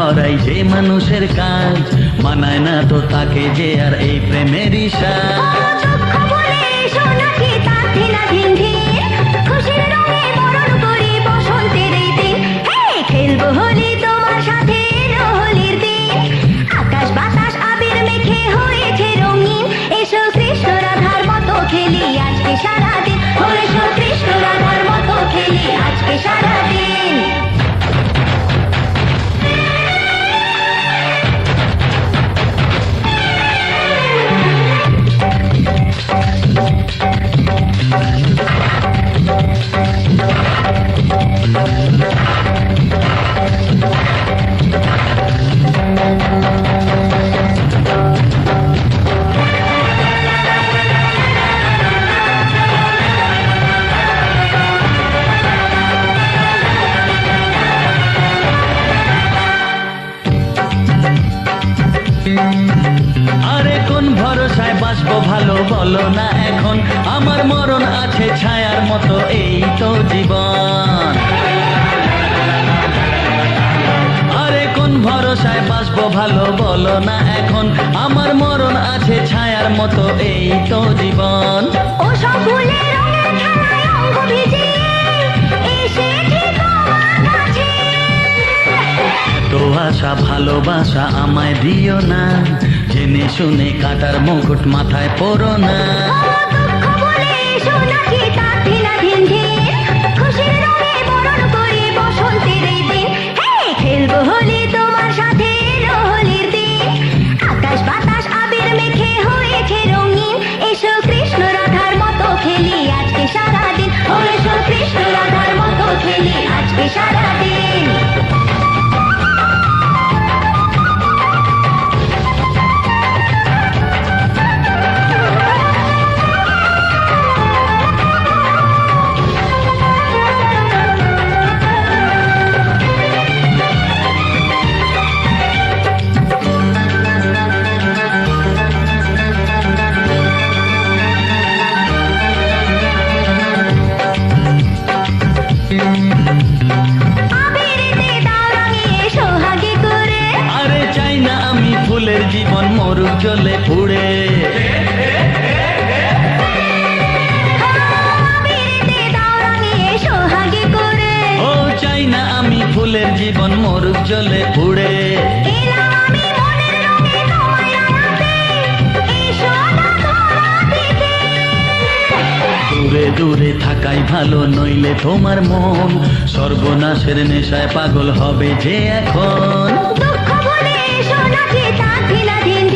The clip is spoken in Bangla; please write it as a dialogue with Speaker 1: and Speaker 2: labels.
Speaker 1: করাই যে মানুষের কাজ, মানায় না তো তাকে যে আর এই প্রেমেরই সাজ।
Speaker 2: দুঃখ বলে এসো নাকি তার ঢিলাঢিল ঢিল, খুশির রঙে বরণ করি বসন্তের এই দিন। হে খেলবো হোলি তোমার সাথে এলো হোলির দিন, আকাশ বাতাস আবির মেখে হয়েছে রঙিন। এসো কৃষ্ণ রাধার মতো খেলি আজকে সারাদিন, ও এসো কৃষ্ণ রাধার মতো খেলি আজকে সারাদিন।
Speaker 1: আরে কোন ভরসায় বাঁচবো ভালো বলো না এখন, আমার মরণ আছে ছায়ার মতো এই তো জীবন। আরে কোন ভরসায় বাঁচবো ভালো বলো না এখন, আমার মরণ আছে ছায়ার মতো এই তো জীবন।
Speaker 2: ও সব ফুলের রঙের খেলায় অঙ্গ ভিজিয়ে এসেছি তোমার কাছে।
Speaker 1: তো আশা ভালোবাসা আমায় দিও না, জেনে শুনে কাটার মুকুট মাথায় পরো না।
Speaker 2: দুঃখ বলে এসো নাকি তার ঢিলাঢিল ঢিল, খুশির রঙে বরণ করি বসন্তের এই দিন। হে খেলবো হোলি তোমার সাথে এলো হোলির দিন, আকাশ বাতাস আবির মেখে হয়েছে রঙিন। এসো কৃষ্ণ রাধার মতো খেলি আজকে সারাদিন, ও এসো কৃষ্ণ রাধার মতো খেলি আজকে সারাদিন। আবিরেতে দাও রাঙিয়ে সোহাগে করে,
Speaker 1: আরে চাই না আমি ফুলের জীবন মরুক জ্বলে পুড়ে।
Speaker 2: আবিরেতে দাও রাঙিয়ে সোহাগে করে।
Speaker 1: ও চাই না আমি ফুলের জীবন মরুক জ্বলে পুড়ে।
Speaker 2: এলাম আমি মনের রঙে তোমায় রাঙাতে, এসো না ধরা দিতে।
Speaker 1: দূরে দূরে থাকাই ভালো, নইলে তোমার মন সর্বনাশের নেশায় পাগল হবে যে এখন।
Speaker 2: দুঃখ বলে এসো নাকি তার ঢিলাঢিল